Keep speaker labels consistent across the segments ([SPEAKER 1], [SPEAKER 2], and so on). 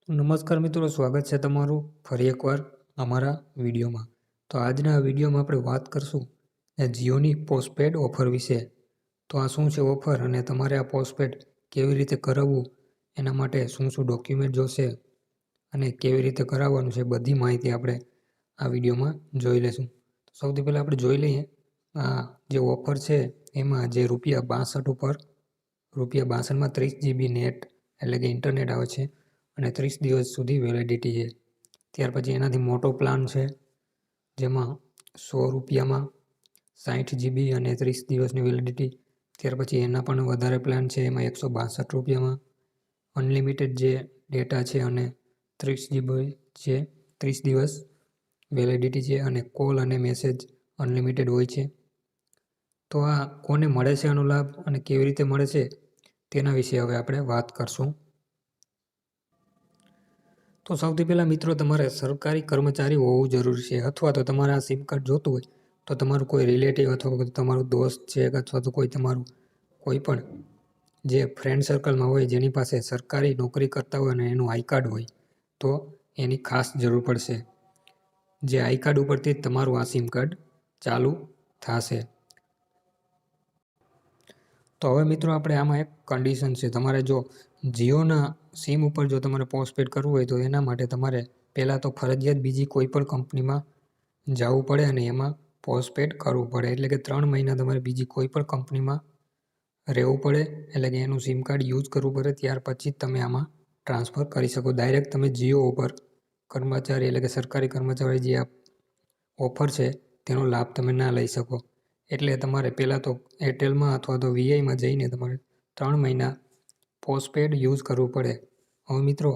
[SPEAKER 1] નમસ્કાર મિત્રો, સ્વાગત છે તમારું ફરી એકવાર અમારા વિડીયોમાં। તો આજના વિડીયોમાં આપણે વાત કરશું એ જીઓની પોસ્ટપેડ ઓફર વિશે। તો આ શું છે ઓફર અને તમારે આ પોસ્ટપેડ કેવી રીતે કરાવવું, એના માટે શું શું ડોક્યુમેન્ટ જોશે અને કેવી રીતે કરાવવાનું છે, બધી માહિતી આપણે આ વિડીયોમાં જોઈ લઈશું। સૌથી પહેલાં આપણે જોઈ લઈએ આ જે ઓફર છે એમાં જે ₹62 ઉપર ₹62માં 30 GB નેટ એટલે કે ઇન્ટરનેટ આવે છે અને 30 દિવસ સુધી વેલિડિટી છે। ત્યાર પછી એનાથી મોટો પ્લાન છે જેમાં ₹100માં 60 GB અને 30 દિવસની વેલિડિટી। ત્યાર પછી એના પણ વધારે પ્લાન છે, એમાં ₹162માં અનલિમિટેડ જે ડેટા છે અને 30 GB છે, 30 દિવસ વેલિડિટી છે અને કોલ અને મેસેજ અનલિમિટેડ હોય છે। તો આ કોને મળે છે આનો લાભ અને કેવી રીતે મળે છે તેના વિશે હવે આપણે વાત કરશું। તો સૌથી પહેલાં મિત્રો, તમારે સરકારી કર્મચારી હોવું જરૂરી છે અથવા તો તમારે આ સિમ કાર્ડ જોતું હોય તો તમારું કોઈ રિલેટિવ અથવા તમારું દોસ્ત છે અથવા તો કોઈ તમારું કોઈ પણ જે ફ્રેન્ડ સર્કલમાં હોય જેની પાસે સરકારી નોકરી કરતા હોય અને એનું આઈ કાર્ડ હોય તો એની ખાસ જરૂર પડશે। જે આઈ કાર્ડ ઉપરથી જ તમારું આ સિમ કાર્ડ ચાલુ થશે। તો હવે મિત્રો, આપણે આમાં એક કન્ડિશન છે, તમારે જો જીઓના સિમ ઉપર જો તમારે પોસ્ટપેડ કરવું હોય તો એના માટે તમારે પહેલાં તો ફરજિયાત બીજી કોઈ પણ કંપનીમાં જવું પડે અને એમાં પોસ્ટપેડ કરવું પડે। એટલે કે 3 મહિના તમારે બીજી કોઈ પણ કંપનીમાં રહેવું પડે, એટલે કે એનું સિમ કાર્ડ યુઝ કરવું પડે। ત્યાર પછી જ તમે આમાં ટ્રાન્સફર કરી શકો। ડાયરેક્ટ તમે જીઓ ઉપર કર્મચારી એટલે કે સરકારી કર્મચારી જે આ ઓફર છે તેનો લાભ તમે ના લઈ શકો। એટલે તમારે પહેલાં તો એરટેલમાં અથવા તો વીઆઈમાં જઈને તમારે 3 મહિના પોસ્ટપેડ યુઝ કરવું પડે। હવે મિત્રો,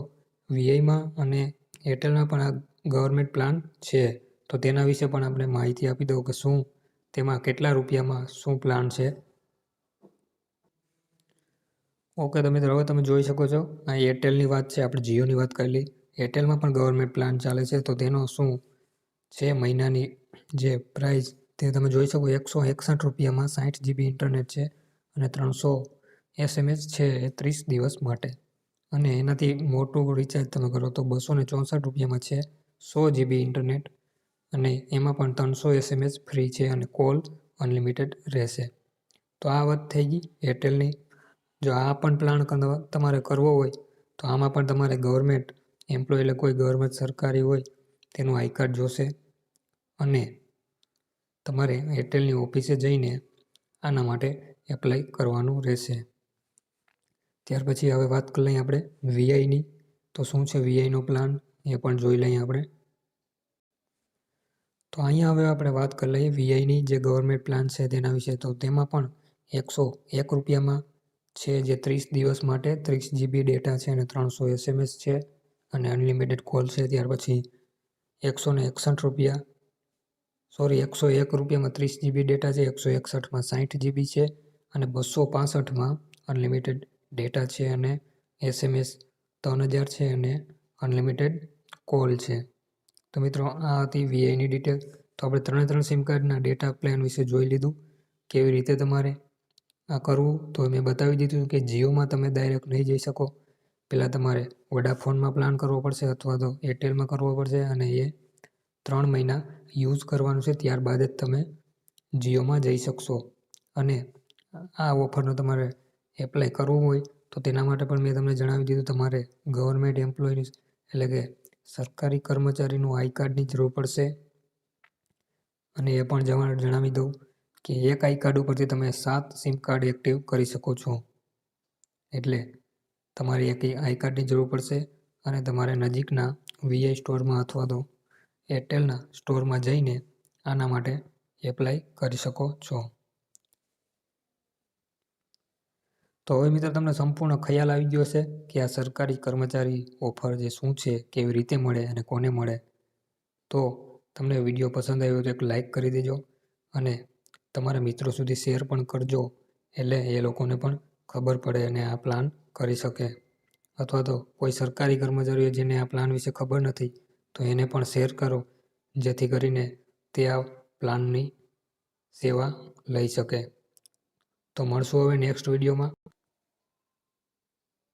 [SPEAKER 1] વીઆઈમાં અને એરટેલમાં પણ આ ગવર્મેન્ટ પ્લાન છે, તો તેના વિશે પણ આપણે માહિતી આપી દઉં કે શું તેમાં કેટલા રૂપિયામાં શું પ્લાન છે। ઓકે, તો મિત્રો હવે તમે જોઈ શકો છો આ એરટેલની વાત છે, આપણે જીઓની વાત કરી લઈ। એરટેલમાં પણ ગવર્મેન્ટ પ્લાન ચાલે છે, તો તેનો શું છે મહિનાની જે પ્રાઇસ તે તમે જોઈ શકો। ₹161માં 60 GB ઇન્ટરનેટ છે અને 300 SMS છે એ 30 દિવસ માટે। અને એનાથી મોટું રિચાર્જ તમે કરો તો ₹264માં છે 100 GB ઇન્ટરનેટ અને એમાં પણ 300 SMS ફ્રી છે અને કોલ અનલિમિટેડ રહેશે। તો આ વાત થઈ ગઈ એરટેલની। જો આ પણ પ્લાન તમારે કરવો હોય તો આમાં પણ તમારે ગવર્મેન્ટ એમ્પ્લોય એટલે કોઈ ગવર્મેન્ટ સરકારી હોય તેનું આઈ કાર્ડ જોશે અને તમારે એરટેલની ઓફિસે જઈને આના માટે એપ્લાય કરવાનું રહેશે। ત્યાર પછી હવે વાત કરી લઈએ આપણે વીઆઈની। તો શું છે વીઆઈનો પ્લાન એ પણ જોઈ લઈએ આપણે। તો અહીંયા હવે આપણે વાત કરી લઈએ વીઆઈની જે ગવર્મેન્ટ પ્લાન છે તેના વિશે। તો તેમાં પણ ₹101માં છે જે 30 દિવસ માટે 30 GB ડેટા છે અને 300 SMS છે અને અનલિમિટેડ કોલ છે। ત્યાર પછી ₹101માં 30 GB ડેટા છે, 161માં 60 GB છે અને 265માં અનલિમિટેડ ડેટા છે અને SMS 3000 છે અને અનલિમિટેડ કોલ છે। તો મિત્રો, આ હતી વીઆઈની ડિટેલ। તો આપણે 3 સિમ કાર્ડના ડેટા પ્લાન વિશે જોઈ લીધું, કેવી રીતે તમારે આ કરવું તો મેં બતાવી દીધું કે જીઓમાં તમે ડાયરેક્ટ નહીં જઈ શકો, પહેલાં તમારે વોડાફોનમાં પ્લાન કરવો પડશે અથવા તો એરટેલમાં કરવો પડશે અને એ 3 મહિના યુઝ કરવાનું છે, ત્યારબાદ જ તમે જીઓમાં જઈ શકશો। અને આ ઓફરનો તમારે એપ્લાય કરવું હોય તો તેના માટે પણ મેં તમને જણાવી દીધું, તમારે ગવર્મેન્ટ એમ્પ્લોયની એટલે કે સરકારી કર્મચારીનું આઈ કાર્ડની જરૂર પડશે। અને એ પણ જણાવી દઉં કે એક આઈ કાર્ડ ઉપરથી તમે 7 સિમ કાર્ડ એક્ટિવ કરી શકો છો। એટલે તમારે એક આઈ કાર્ડની જરૂર પડશે અને તમારે નજીકના વીઆઈ સ્ટોરમાં અથવા તો એરટેલના સ્ટોરમાં જઈને આના માટે એપ્લાય કરી શકો છો। તો હવે મિત્રો, તમને સંપૂર્ણ ખ્યાલ આવી ગયો હશે કે આ સરકારી કર્મચારી ઓફર જે શું છે, કેવી રીતે મળે અને કોને મળે। તો તમને વિડીયો પસંદ આવ્યો તો એક લાઇક કરી દેજો અને તમારા મિત્રો સુધી શેર પણ કરજો, એટલે એ લોકોને પણ ખબર પડે અને આ પ્લાન કરી શકે। અથવા તો કોઈ સરકારી કર્મચારીઓ જેને આ પ્લાન વિશે ખબર નથી તો એને પણ શેર કરો, જેથી કરીને તે આ પ્લાનની સેવા લઈ શકે। તો મળશું હવે નેક્સ્ટ વિડીયોમાં।